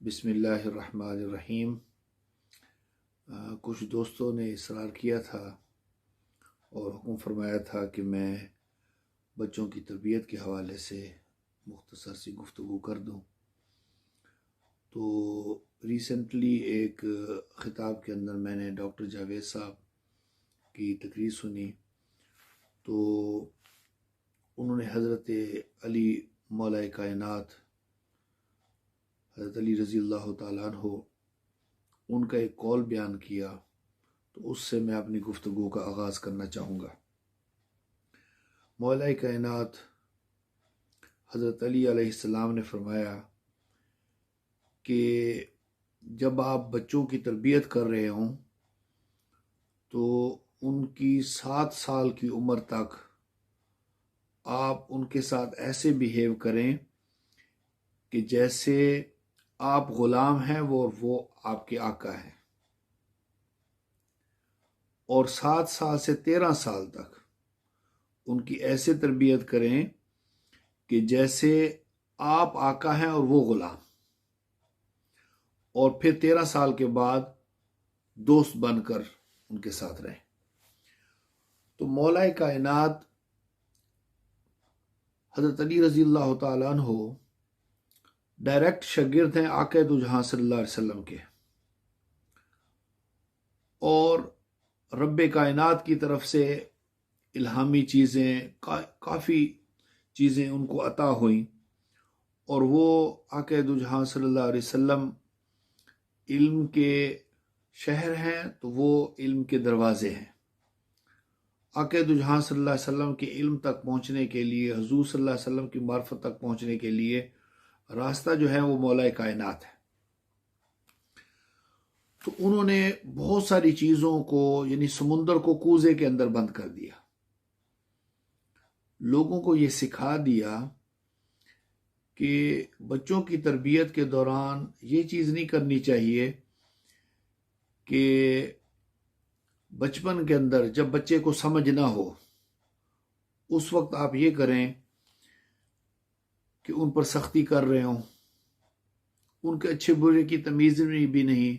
बिस्मिल्लाहिर्रहमानिर्रहीम। कुछ दोस्तों ने इसरार किया था और हुक्म फरमाया था कि मैं बच्चों की तरबियत के हवाले से मुख्तसर सी गुफ्तगू कर दूं। तो रिसेंटली एक ख़िताब के अंदर मैंने डॉक्टर जावेद साहब की तकरीर सुनी। तो उन्होंने हज़रत अली मौला कायनात हज़रत अली रज़ी अल्लाह तआला अन्हु उनका एक कौल बयान किया। तो उससे मैं अपनी गुफ्तगू का आगाज़ करना चाहूँगा। मौला कायनात हज़रत अली अलैहिस्सलाम ने फरमाया कि जब आप बच्चों की तरबियत कर रहे हों तो उनकी 7 साल की उम्र तक आप उनके साथ ऐसे बिहेव करें कि जैसे आप ग़ुलाम हैं वो आपके आका हैं, और 7 साल से 13 साल तक उनकी ऐसे तरबियत करें कि जैसे आप आका हैं और वो ग़ुलाम, और फिर 13 साल के बाद दोस्त बनकर उनके साथ रहें। तो मौला कायनात हज़रत अली रज़ी अल्लाह तआला अन्हु डायरेक्ट शागिर्द हैं आक़ा दो जहां सल्लल्लाहु अलैहि वसल्लम के, और रब्बे कायनात की तरफ से इल्हामी चीज़ें काफ़ी चीज़ें उनको अता हुई, और वो आक़ा दो जहां सल्लल्लाहु अलैहि वसल्लम इल्म के शहर हैं तो वो इल्म के दरवाज़े हैं। आक़ा दो जहां सल्लल्लाहु अलैहि वसल्लम के इल्म तक पहुँचने के लिए, हुज़ूर सल्लल्लाहु अलैहि वसल्लम की मार्फत तक पहुँचने के लिए रास्ता जो है वो मौला कायनात है। तो उन्होंने बहुत सारी चीज़ों को, यानी समुंदर को कूजे के अंदर बंद कर दिया। लोगों को ये सिखा दिया कि बच्चों की तरबियत के दौरान ये चीज़ नहीं करनी चाहिए कि बचपन के अंदर जब बच्चे को समझ ना हो उस वक्त आप ये करें कि उन पर सख्ती कर रहे हों, उनके अच्छे बुरे की तमीज़ भी नहीं।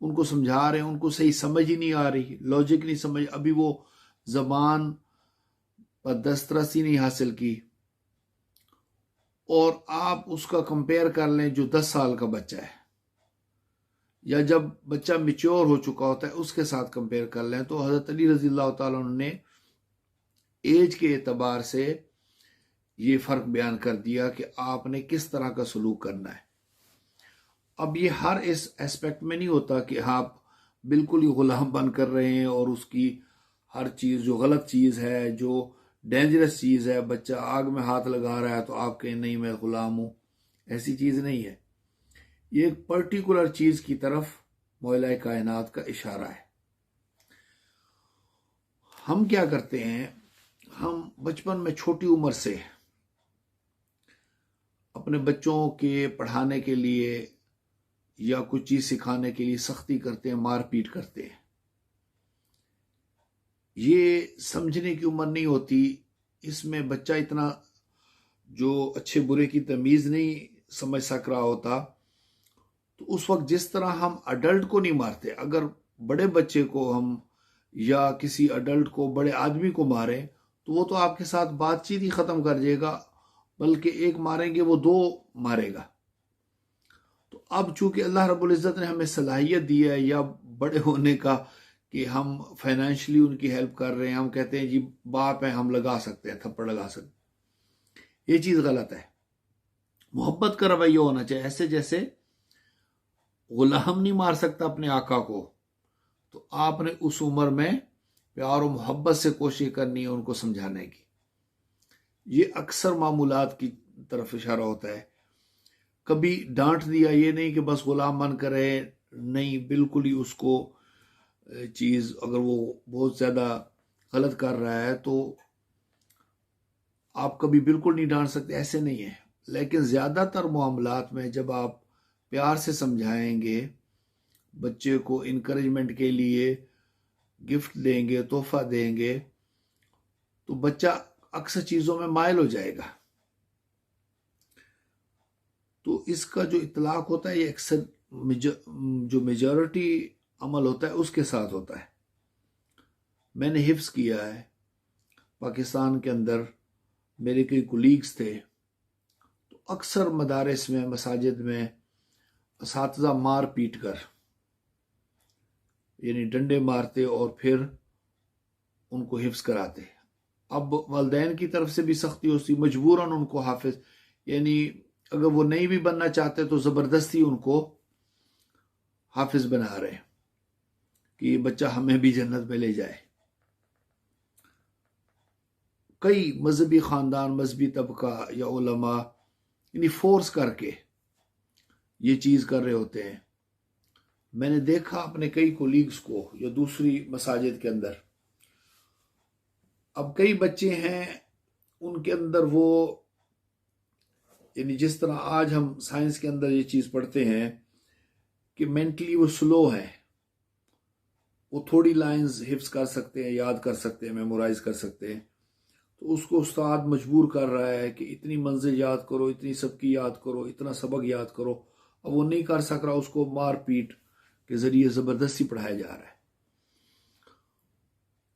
उनको समझा रहे हैं, उनको सही समझ ही नहीं आ रही, लॉजिक नहीं समझ, अभी वो ज़बान पर दस्तरसी नहीं हासिल की, और आप उसका कंपेयर कर लें जो 10 साल का बच्चा है, या जब बच्चा मिच्योर हो चुका होता है उसके साथ कंपेयर कर लें, तो हज़रत अली रज़ी अल्लाह तआला अन्हु ने एज के एतबार से ये फ़र्क बयान कर दिया कि आपने किस तरह का सलूक करना है। अब ये हर इस एस्पेक्ट में नहीं होता कि आप बिल्कुल ही ग़ुलाम बन कर रहे हैं और उसकी हर चीज़ जो गलत चीज़ है, जो डेंजरस चीज़ है, बच्चा आग में हाथ लगा रहा है तो आप कहें नहीं मैं ग़ुलाम हूँ, ऐसी चीज़ नहीं है। ये एक पर्टिकुलर चीज़ की तरफ मौला कायनात का इशारा है। हम क्या करते हैं, हम बचपन में छोटी उम्र से अपने बच्चों के पढ़ाने के लिए या कुछ चीज़ सिखाने के लिए सख्ती करते हैं, मारपीट करते हैं। ये समझने की उम्र नहीं होती, इसमें बच्चा इतना जो अच्छे बुरे की तमीज़ नहीं समझ सक रहा होता। तो उस वक्त जिस तरह हम अडल्ट को नहीं मारते, अगर बड़े बच्चे को हम या किसी अडल्ट को, बड़े आदमी को मारें तो वो तो आपके साथ बातचीत ही ख़त्म कर देगा, बल्कि एक मारेंगे वो 2 मारेगा। तो अब चूंकि अल्लाह रब्बुल इज़्ज़त ने हमें सलाहियत दी है या बड़े होने का, कि हम फाइनेंशियली उनकी हेल्प कर रहे हैं, हम कहते हैं जी बाप है हम लगा सकते हैं, थप्पड़ लगा सकते हैं, ये चीज़ गलत है। मोहब्बत का रवैया होना चाहिए, ऐसे जैसे गुलाम नहीं मार सकता अपने आका को, तो आपने उस उम्र में प्यार और मोहब्बत से कोशिश करनी है उनको समझाने की। ये अक्सर मामूलात की तरफ इशारा होता है। कभी डांट दिया, ये नहीं कि बस गुलाम बन कर रहे, नहीं, बिल्कुल ही उसको चीज़, अगर वो बहुत ज़्यादा गलत कर रहा है तो आप कभी बिल्कुल नहीं डांट सकते, ऐसे नहीं है। लेकिन ज़्यादातर मामलात में जब आप प्यार से समझाएंगे, बच्चे को इनकरेजमेंट के लिए गिफ्ट देंगे, तोहफा देंगे, तो बच्चा अक्सर चीज़ों में मायल हो जाएगा। तो इसका जो इतलाक होता है ये अक्सर जो मेजॉरिटी अमल होता है उसके साथ होता है। मैंने हिफ्स किया है पाकिस्तान के अंदर, मेरे कई कुलीग्स थे, तो अक्सर मदारिस में, मसाजिद में असातिज़ा मार पीट कर, यानी डंडे मारते और फिर उनको हिफ्स कराते। अब वालिदैन की तरफ से भी सख्ती होती, मजबूरन उनको हाफिज, यानी अगर वो नहीं भी बनना चाहते तो ज़बरदस्ती उनको हाफिज बना रहे कि ये बच्चा हमें भी जन्नत में ले जाए। कई मजहबी ख़ानदान, मजहबी तबका या उलमा यानी फोर्स करके ये चीज़ कर रहे होते हैं। मैंने देखा अपने कई कोलीग्स को या दूसरी मसाजिद के अंदर, अब कई बच्चे हैं उनके अंदर वो, यानी जिस तरह आज हम साइंस के अंदर ये चीज़ पढ़ते हैं कि मेंटली वो स्लो है, वो थोड़ी लाइंस हिफ्स कर सकते हैं, याद कर सकते हैं, मेमोराइज कर सकते हैं, तो उसको उस्ताद मजबूर कर रहा है कि इतनी मंजिल याद करो, इतनी सबकी याद करो, इतना सबक याद करो। अब वो नहीं कर सक रहा, उसको मार पीट के ज़रिए ज़बरदस्ती पढ़ाया जा रहा है।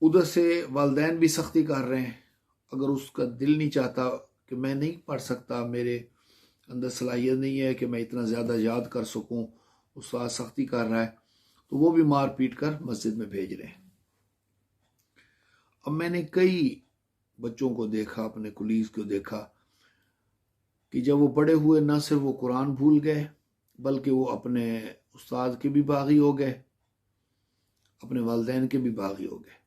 उधर से वालिदैन भी सख्ती कर रहे हैं, अगर उसका दिल नहीं चाहता कि मैं नहीं पढ़ सकता, मेरे अंदर सलाहियत नहीं है कि मैं इतना ज़्यादा याद कर सकूं, उस्ताद सख्ती कर रहा है, तो वो भी मार पीट कर मस्जिद में भेज रहे हैं। अब मैंने कई बच्चों को देखा, अपने कुलीग को देखा कि जब वो बड़े हुए न सिर्फ वो कुरान भूल गए बल्कि वो अपने उस्ताद के भी बागी हो गए, अपने वालिदैन के भी बागी हो गए।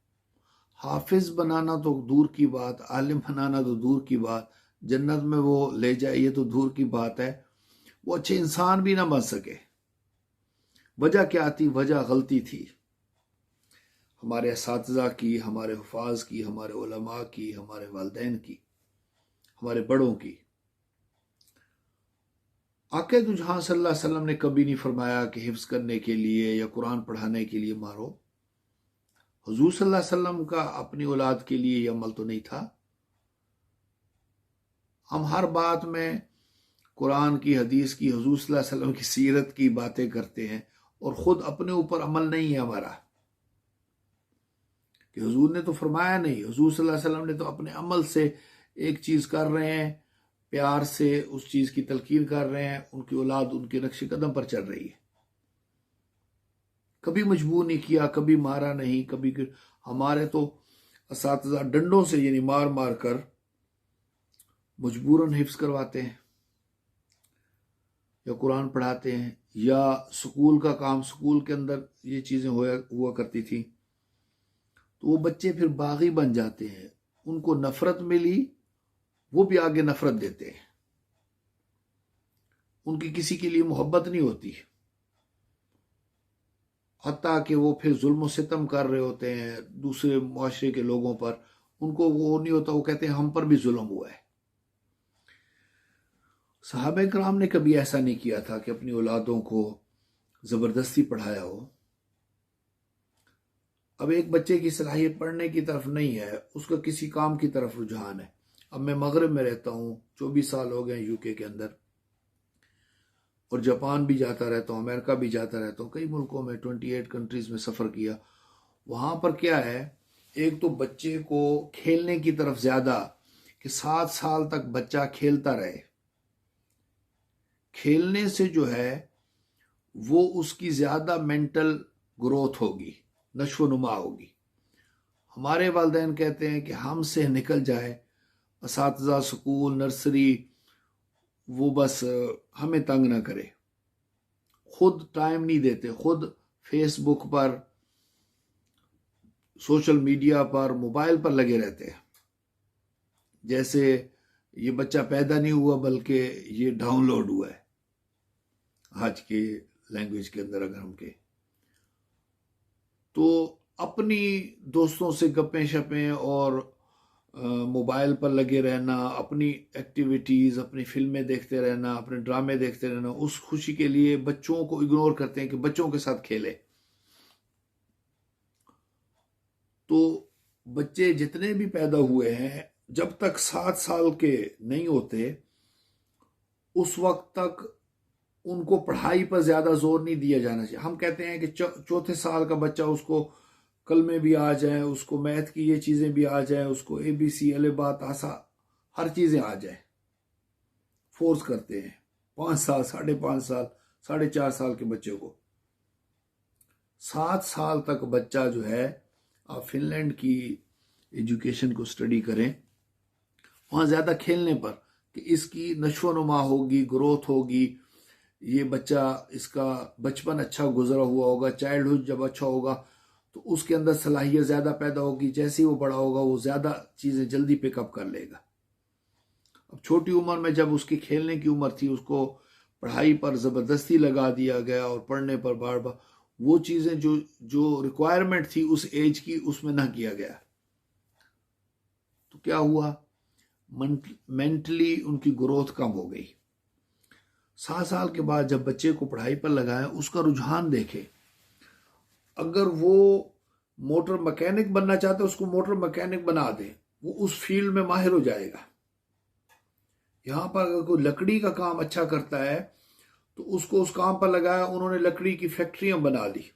हाफिज बनाना तो दूर की बात, आलिम बनाना तो दूर की बात, जन्नत में वो ले जाए ये तो दूर की बात है, वो अच्छे इंसान भी ना बन सके। वजह क्या थी? वजह गलती थी हमारे असातिज़ा की, हमारे हुफाज की, हमारे उलमा की, हमारे वालिदैन की, हमारे बड़ों की। आक़ा दो जहां सल्लल्लाहु अलैहि वसल्लम ने कभी नहीं फरमाया कि हिफ्स करने के लिए या कुरान पढ़ाने के लिए मारो। हुजूर सल्लल्लाहु अलैहि वसल्लम का अपनी औलाद के लिए यह अमल तो नहीं था। हम हर बात में कुरान की, हदीस की, हुजूर सल्लल्लाहु अलैहि वसल्लम की सीरत की बातें करते हैं और ख़ुद अपने ऊपर अमल नहीं है हमारा कि हुजूर ने तो फरमाया नहीं। हुजूर सल्लल्लाहु अलैहि वसल्लम ने तो अपने अमल से एक चीज़ कर रहे हैं, प्यार से उस चीज़ की तलकीन कर रहे हैं, उनकी औलाद उनके नक्श कदम पर चल रही है। कभी मजबूर नहीं किया, कभी मारा नहीं, कभी हमारे तो असातिज़ा डंडों से यानी मार मार कर मजबूरन हिफ्स करवाते हैं या कुरान पढ़ाते हैं, या स्कूल का काम, स्कूल के अंदर ये चीज़ें हुआ करती थी, तो वो बच्चे फिर बागी बन जाते हैं। उनको नफरत मिली, वो भी आगे नफरत देते हैं, उनकी किसी के लिए मोहब्बत नहीं होती, हत्ता कि वो फिर जुल्म सितम कर रहे होते हैं दूसरे मुआशरे के लोगों पर, उनको वो नहीं होता, वो कहते हैं हम पर भी जुल्म हुआ है। सहाबा कराम ने कभी ऐसा नहीं किया था कि अपनी औलादों को ज़बरदस्ती पढ़ाया हो। अब एक बच्चे की सलाहियत पढ़ने की तरफ नहीं है, उसका किसी काम की तरफ रुझान है। अब मैं मगरब में रहता हूँ, 24 साल हो गए यूके के अंदर, और जापान भी जाता रहता हूँ, अमेरिका भी जाता रहता हूँ, कई मुल्कों में 28 कंट्रीज़ में सफ़र किया। वहाँ पर क्या है, एक तो बच्चे को खेलने की तरफ ज़्यादा, कि 7 साल तक बच्चा खेलता रहे, खेलने से जो है वो उसकी ज़्यादा मेंटल ग्रोथ होगी, नशो नुमा होगी। हमारे वालिदैन कहते हैं कि हमसे निकल जाए, असातिज़ा, स्कूल, नर्सरी, वो बस हमें तंग ना करे, खुद टाइम नहीं देते, खुद फेसबुक पर, सोशल मीडिया पर, मोबाइल पर लगे रहते हैं, जैसे ये बच्चा पैदा नहीं हुआ बल्कि ये डाउनलोड हुआ है, आज के लैंग्वेज के अंदर अगर हम कहें तो। अपनी दोस्तों से गप्पें शपें और मोबाइल पर लगे रहना, अपनी एक्टिविटीज़, अपनी फिल्में देखते रहना, अपने ड्रामे देखते रहना, उस खुशी के लिए बच्चों को इग्नोर करते हैं कि बच्चों के साथ खेले। तो बच्चे जितने भी पैदा हुए हैं, जब तक 7 साल के नहीं होते उस वक्त तक उनको पढ़ाई पर ज्यादा जोर नहीं दिया जाना चाहिए। हम कहते हैं कि चौथे साल का बच्चा, उसको कलमे भी आ जाए, उसको मैथ की ये चीजें भी आ जाए, उसको ABC अलबा तासा हर चीजें आ जाए, फोर्स करते हैं 5 साल, 5.5 साल, 4.5 साल के बच्चे को। 7 साल तक बच्चा जो है, आप फिनलैंड की एजुकेशन को स्टडी करें, वहाँ ज़्यादा खेलने पर कि इसकी नशोनुमा होगी, ग्रोथ होगी, ये बच्चा, इसका बचपन अच्छा गुजरा हुआ होगा, चाइल्डहुड जब अच्छा होगा तो उसके अंदर सलाहियत ज़्यादा पैदा होगी, जैसे ही वो बड़ा होगा वो ज़्यादा चीज़ें जल्दी पिकअप कर लेगा। अब छोटी उम्र में जब उसकी खेलने की उम्र थी, उसको पढ़ाई पर ज़बरदस्ती लगा दिया गया और पढ़ने पर बार बार वो चीज़ें जो जो रिक्वायरमेंट थी उस एज की, उसमें ना किया गया, तो क्या हुआ, मेंटली उनकी ग्रोथ कम हो गई। 7 साल के बाद जब बच्चे को पढ़ाई पर लगाया, उसका रुझान देखे, अगर वो मोटर मैकेनिक बनना चाहता है उसको मोटर मैकेनिक बना दे, वो उस फील्ड में माहिर हो जाएगा। यहाँ पर अगर कोई लकड़ी का काम अच्छा करता है तो उसको उस काम पर लगाया, उन्होंने लकड़ी की फैक्ट्रियां बना दी,